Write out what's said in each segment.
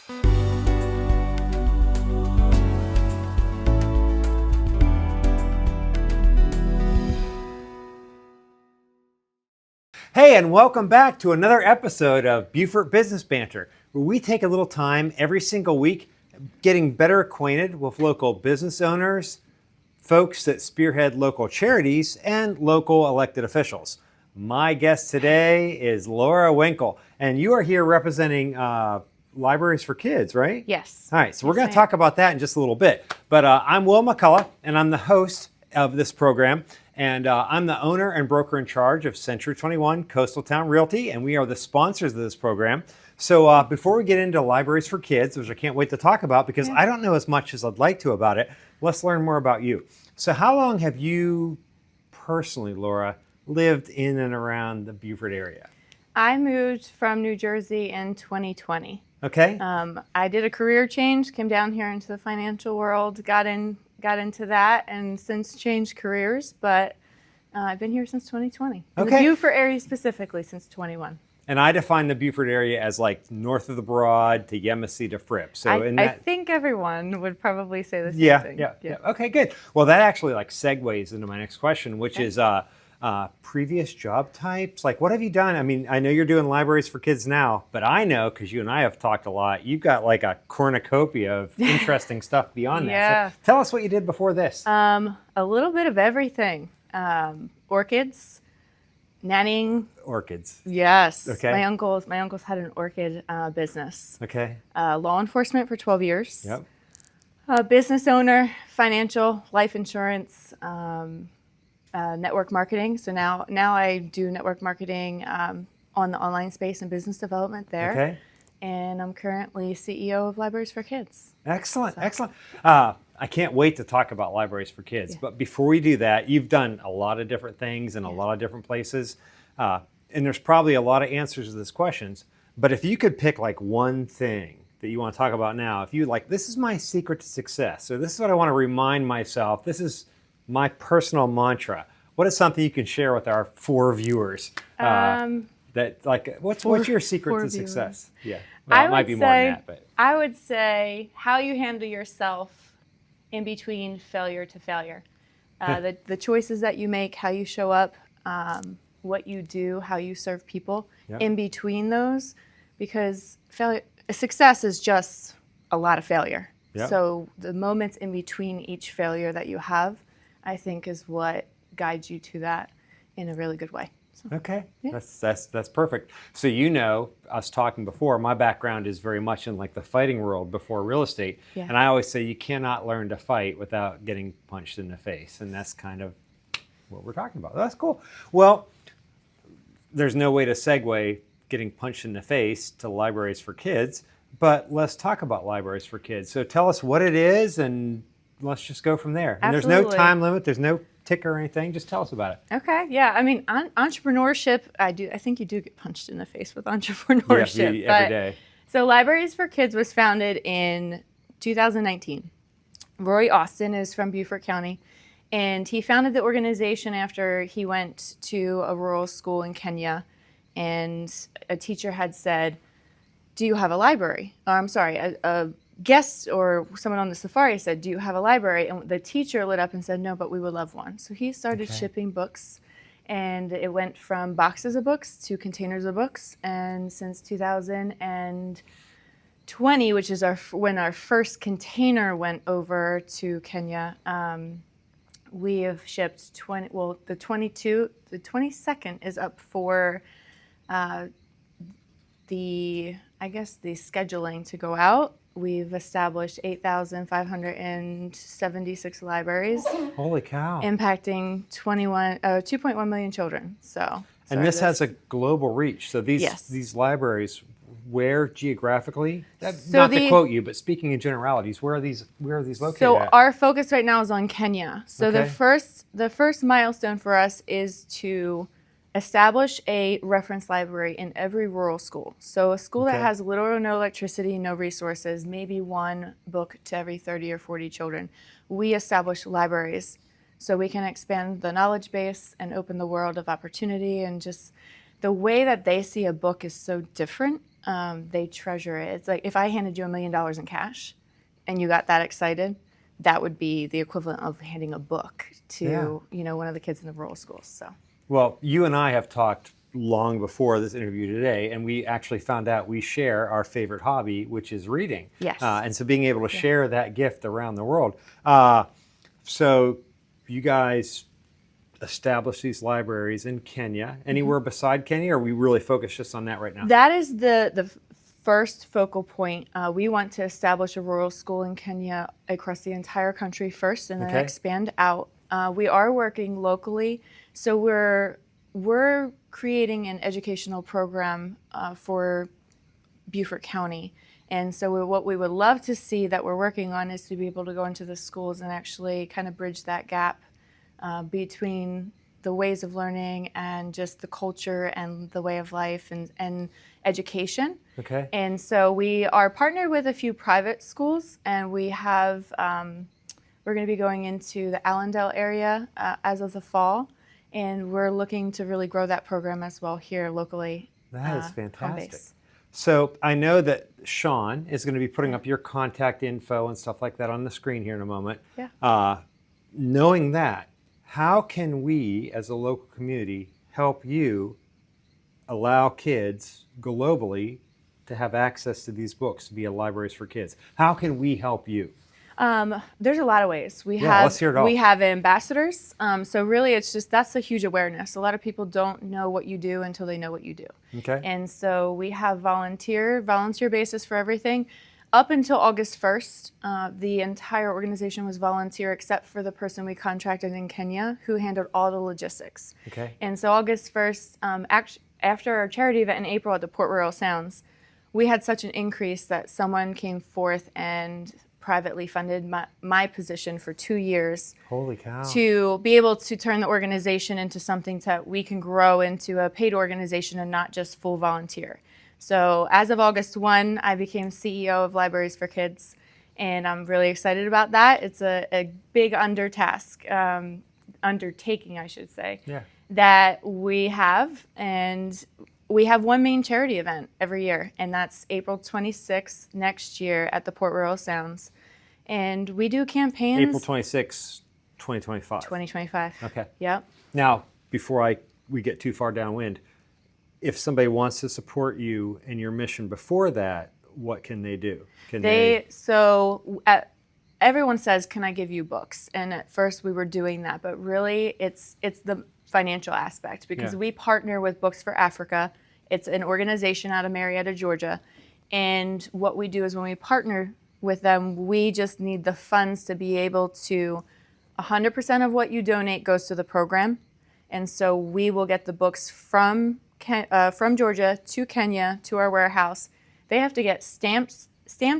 Hey, and welcome back to another episode of Beaufort Business Banter, where we take a little time every single week getting better acquainted with local business owners, folks that spearhead local charities, and local elected officials. My guest today is Laura Winkel, and you are here representing Libraries for Kids, right? Yes. All right, so we're going to talk about that in just a little bit. But I'm Will McCullough, and I'm the host of this program. And I'm the owner and broker in charge of Century 21 Coastal Town Realty, and we are the sponsors of this program. So before we get into Libraries for Kids, which I can't wait to talk about because I don't know as much as I'd like to about it, let's learn more about you. So how long have you personally, Laura, lived in and around the Beaufort area? I moved from New Jersey in 2020. Okay. I did a career change, came down here into the financial world, got into that, and since changed careers, but I've been here since 2020. In the Beaufort area specifically since 21. And I define the Beaufort area as like north of the Broad to Yemassee to Fripp. So I think everyone would probably say the same thing. Yeah. Okay, good. Well, that actually like segues into my next question, which is previous job types. Like, what have you done? I mean, I know you're doing Libraries for Kids now, but I know, because you and I have talked a lot, you've got like a cornucopia of interesting stuff beyond that. So tell us what you did before this. A little bit of everything. Orchids, nannying. Orchids. Yes. Okay. My uncles had an orchid business. Okay. Law enforcement for 12 years. Yep. Business owner, financial, life insurance, network marketing. So now I do network marketing on the online space and business development there. Okay. And I'm currently CEO of Libraries for Kids. Excellent. I can't wait to talk about Libraries for Kids. But before we do that, you've done a lot of different things in a lot of different places. And there's probably a lot of answers to these questions. But if you could pick like one thing that you want to talk about now, if you like, this is my secret to success, or this is what I want to remind myself, this is my personal mantra. What is something you can share with our 4 viewers? That like, what's your secret to success? Yeah, well, it might be more than that, but I would say how you handle yourself in between failure to failure. The choices that you make, how you show up, what you do, how you serve people in between those, because success is just a lot of failure. So the moments in between each failure that you have, I think, is what guides you to that in a really good way. So, okay, that's perfect. So you know, us talking before, my background is very much in like the fighting world before real estate, and I always say you cannot learn to fight without getting punched in the face, and that's kind of what we're talking about. That's cool. Well, there's no way to segue getting punched in the face to Libraries for Kids, but let's talk about Libraries for Kids. So tell us what it is, and let's just go from there. And there's no time limit, there's no ticker or anything. Just tell us about it. Okay, yeah. I mean, entrepreneurship, I think you do get punched in the face with entrepreneurship. Every day. So Libraries for Kids was founded in 2019. Roy Austin is from Beaufort County, and he founded the organization after he went to a rural school in Kenya, and a teacher had said, do you have a library? Or, I'm sorry, a guest or someone on the safari said, do you have a library? And the teacher lit up and said, no, but we would love one. So he started shipping books, and it went from boxes of books to containers of books. And since 2020, which is when our first container went over to Kenya, we have shipped the 22nd is up for the scheduling to go out. We've established 8,576 libraries. Holy cow. Impacting 2.1 million children. And this has a global reach. So these libraries, where geographically? Not to quote you, but speaking in generalities, where are these located So at? our focus right now is on Kenya. So the first milestone for us is to establish a reference library in every rural school. So a school that has little or no electricity, no resources, maybe one book to every 30 or 40 children. We establish libraries so we can expand the knowledge base and open the world of opportunity, and just the way that they see a book is so different. they treasure it. It's like if I handed you $1 million in cash and you got that excited, that would be the equivalent of handing a book to one of the kids in the rural schools. So, well, you and I have talked long before this interview today, and we actually found out we share our favorite hobby, which is reading. Yes. And so being able to share that gift around the world. So you guys establish these libraries in Kenya, anywhere beside Kenya, or are we really focused just on that right now? That is the first focal point. We want to establish a rural school in Kenya across the entire country first, and then expand out. We are working locally, so we're creating an educational program for Beaufort County. And so what we would love to see that we're working on is to be able to go into the schools and actually kind of bridge that gap between the ways of learning and just the culture and the way of life and education. Okay. And so we are partnered with a few private schools, and we have, we're going to be going into the Allendale area as of the fall, and we're looking to really grow that program as well here locally. That is home fantastic. base. So I know that Sean is going to be putting up your contact info and stuff like that on the screen here in a moment. Yeah. Knowing that, how can we as a local community help you allow kids globally to have access to these books via Libraries for Kids? How can we help you? There's a lot of ways. Let's hear it all. We have ambassadors. So really it's just, that's a huge awareness. A lot of people don't know what you do until they know what you do. Okay. And so we have volunteer basis for everything. Up until August 1st, the entire organization was volunteer except for the person we contracted in Kenya who handled all the logistics. Okay. And so August 1st, after our charity event in April at the Port Royal Sounds, we had such an increase that someone came forth and privately funded my position for 2 years. Holy cow. To be able to turn the organization into something that we can grow into a paid organization and not just full volunteer. So as of August 1, I became CEO of Libraries for Kids, and I'm really excited about that. It's a big undertaking, I should say, that we have. And we have one main charity event every year, and that's April 26th next year at the Port Royal Sounds. And we do campaigns. April 26, 2025. 2025. Okay. Yep. Now, before we get too far downwind, if somebody wants to support you and your mission before that, what can they do? Everyone says, "Can I give you books?" And at first we were doing that, but really it's the financial aspect, because we partner with Books for Africa. It's an organization out of Marietta, Georgia. And what we do is when we partner with them, we just need the funds to be able to, 100% of what you donate goes to the program. And so we will get the books from Georgia to Kenya to our warehouse. They have to get stamped,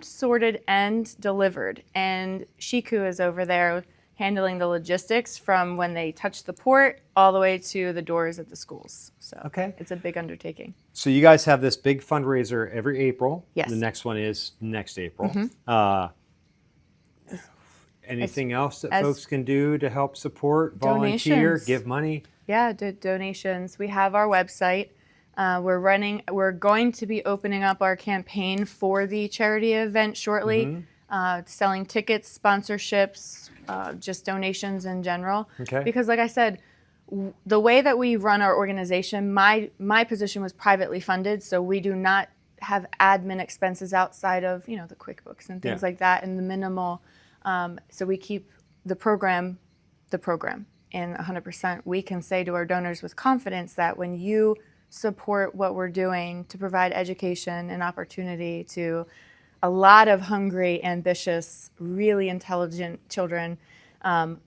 sorted, and delivered. And Shiku is over there handling the logistics from when they touch the port all the way to the doors at the schools. So it's a big undertaking. So you guys have this big fundraiser every April. Yes. The next one is next April. Mm-hmm. Anything else that folks can do to help support, volunteer, give money? Yeah, donations. We have our website. We're going to be opening up our campaign for the charity event shortly, selling tickets, sponsorships, just donations in general. Okay. Because like I said, the way that we run our organization, my position was privately funded, so we do not have admin expenses outside of, the QuickBooks and things like that, and the minimal. So we keep the program. And 100% we can say to our donors with confidence that when you support what we're doing to provide education and opportunity to a lot of hungry, ambitious, really intelligent children,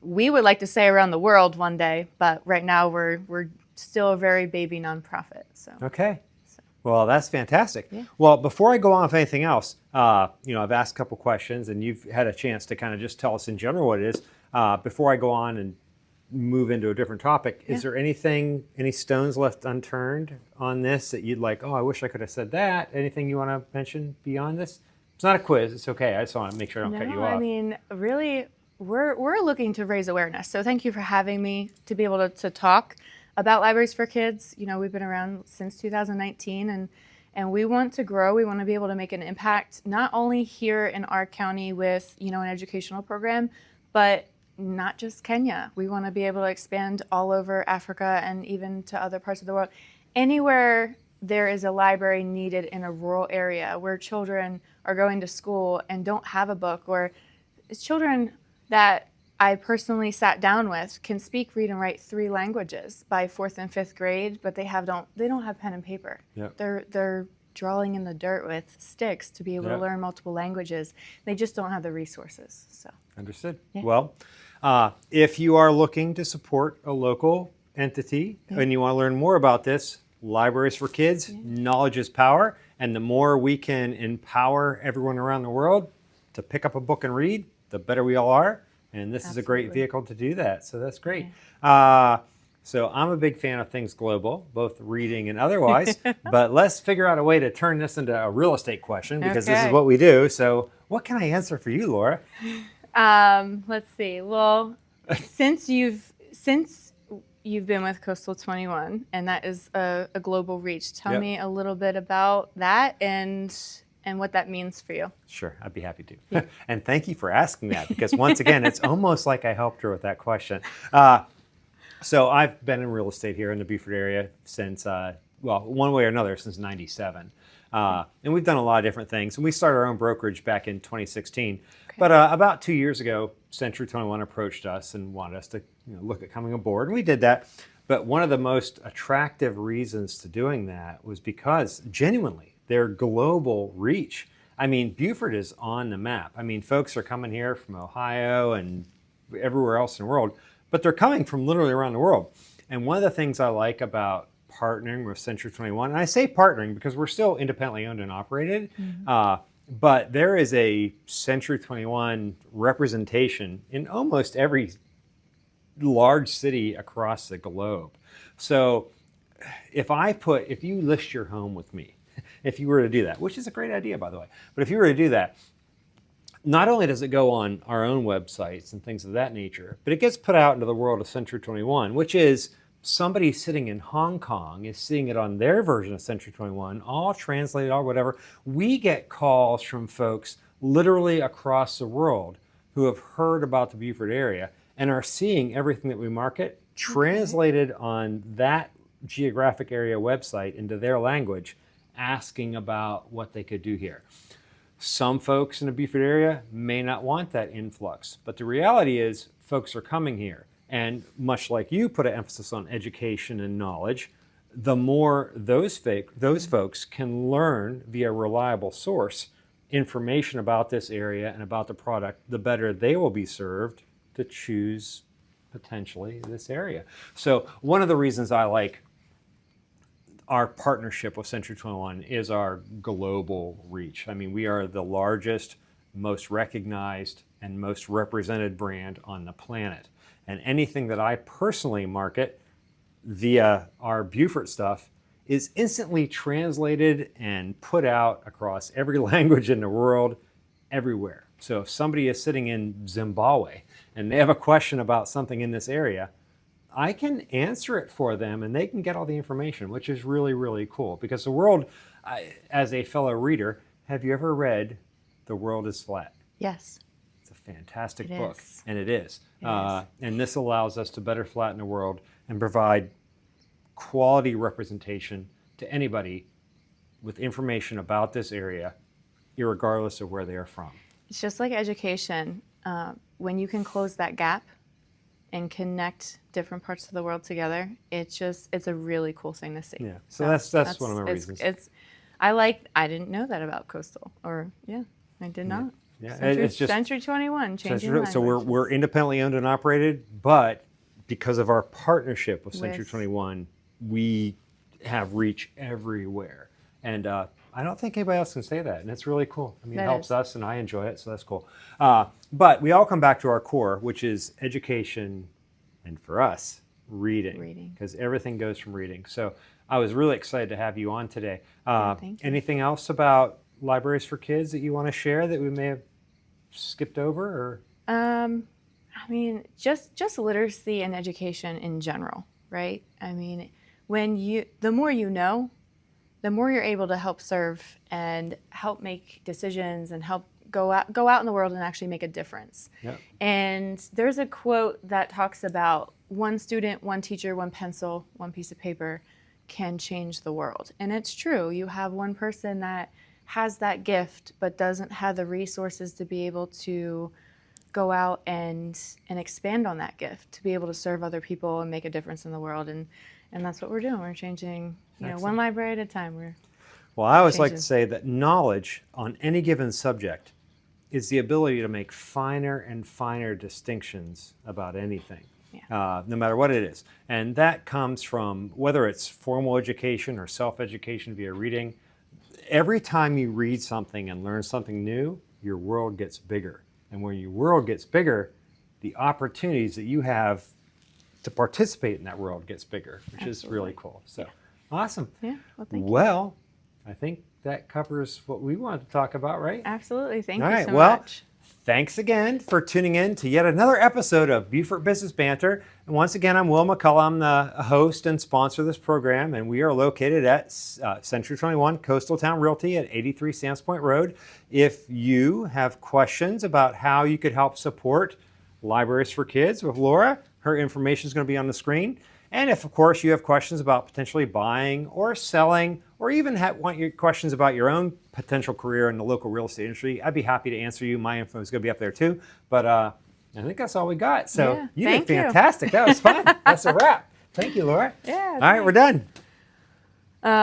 we would like to say around the world one day, but right now we're still a very baby nonprofit. So. Okay. Well, that's fantastic. Yeah. Well, before I go on with anything else, I've asked a couple questions, and you've had a chance to kind of just tell us in general what it is. Before I go on and move into a different topic, is there any stones left unturned on this that you'd like, I wish I could have said that? Anything you want to mention beyond this? It's not a quiz. It's okay. I just want to make sure I don't cut you off. I mean, really, we're looking to raise awareness. So thank you for having me to be able to talk about Libraries for Kids. We've been around since 2019, And we want to grow. We want to be able to make an impact, not only here in our county with, an educational program, but not just Kenya. We want to be able to expand all over Africa and even to other parts of the world. Anywhere there is a library needed in a rural area where children are going to school and don't have a book, or children that I personally sat down with can speak, read, and write 3 languages by 4th and 5th grade, but they don't have pen and paper. Yep. They're drawing in the dirt with sticks to be able to Yep. learn multiple languages. They just don't have the resources. So Understood. Yeah. Well, if you are looking to support a local entity and you want to learn more about this, Libraries for Kids, knowledge is power. And the more we can empower everyone around the world to pick up a book and read, the better we all are. And this is a great Absolutely. vehicle to do that. So that's great. So I'm a big fan of things global, both reading and otherwise. But let's figure out a way to turn this into a real estate question, because this is Okay. what we do. So what can I answer for you, Laura? Let's see. Well, since you've been with Coastal 21, and that is a global reach, tell Yep. me a little bit about that and what that means for you. Sure, I'd be happy to. And thank you for asking that, because once again, it's almost like I helped her with that question. So I've been in real estate here in the Beaufort area since, one way or another, since '97. And we've done a lot of different things. And we started our own brokerage back in 2016. Okay. But about 2 years ago, Century 21 approached us and wanted us to look at coming aboard. And we did that. But one of the most attractive reasons to doing that was because, genuinely, their global reach. I mean, Beaufort is on the map. I mean, folks are coming here from Ohio and everywhere else in the world, but they're coming from literally around the world. And one of the things I like about partnering with Century 21, and I say partnering because we're still independently owned and operated, but there is a Century 21 representation in almost every large city across the globe. So if you list your home with me, if you were to do that, which is a great idea, by the way, but if you were to do that, not only does it go on our own websites and things of that nature, but it gets put out into the world of Century 21, which is somebody sitting in Hong Kong is seeing it on their version of Century 21, all translated, all whatever. We get calls from folks literally across the world who have heard about the Beaufort area and are seeing everything that we market translated on that geographic area website into their language, asking about what they could do here. Some folks in the Beaufort area may not want that influx, but the reality is folks are coming here. And much like you put an emphasis on education and knowledge, the more those folks can learn via a reliable source information about this area and about the product, the better they will be served to choose potentially this area. So one of the reasons I like our partnership with Century 21 is our global reach. I mean, we are the largest, most recognized, and most represented brand on the planet. And anything that I personally market via our Beaufort stuff is instantly translated and put out across every language in the world, everywhere. So if somebody is sitting in Zimbabwe and they have a question about something in this area, I can answer it for them and they can get all the information, which is really, really cool. Because the world, as a fellow reader, have you ever read The World is Flat? Yes. It's a fantastic It book, is. and it is. It is. And this allows us to better flatten the world and provide quality representation to anybody with information about this area, irregardless of where they are from. It's just like education. When you can close that gap and connect different parts of the world together, it's a really cool thing to see. Yeah. So that's one of my reasons. I didn't know that about Coastal, I did not. Yeah, Century, it's just Century 21, changing languages. so we're independently owned and operated, but because of our partnership with Century 21, we have reach everywhere. And I don't think anybody else can say that, and it's really cool. I mean, it helps us, and I enjoy it, so that's cool. But we all come back to our core, which is education, and for us, reading. Because everything goes from reading. So I was really excited to have you on today. Thank you. Anything else about Libraries for Kids that you want to share that we may have skipped over? Or? I mean, just literacy and education in general, right? I mean, the more you know, the more you're able to help serve and help make decisions and help go out in the world and actually make a difference. Yep. And there's a quote that talks about one student, one teacher, one pencil, one piece of paper can change the world. And it's true. You have one person that has that gift but doesn't have the resources to be able to go out and expand on that gift, to be able to serve other people and make a difference in the world. And that's what we're doing. We're changing, one library at a time. Well, I always like to say that knowledge on any given subject is the ability to make finer and finer distinctions about anything, no matter what it is. And that comes from whether it's formal education or self-education via reading. Every time you read something and learn something new, your world gets bigger. And when your world gets bigger, the opportunities that you have to participate in that world gets bigger, which is really cool. So, awesome. Yeah, well, thank you. Well, I think that covers what we wanted to talk about, right? Absolutely. Thank All you right. so Well, much. thanks again for tuning in to yet another episode of Beaufort Business Banter. And once again, I'm Will McCullough. I'm the host and sponsor of this program, and we are located at Century 21 Coastal Town Realty at 83 Sands Point Road. If you have questions about how you could help support Libraries for Kids with Laura, her information is going to be on the screen. And if, of course, you have questions about potentially buying or selling, or even want your questions about your own potential career in the local real estate industry, I'd be happy to answer you. My info is going to be up there too. But I think that's all we got. So you did fantastic. That was fun. That's a wrap. Thank you, Laura. Yeah. All right, we're done.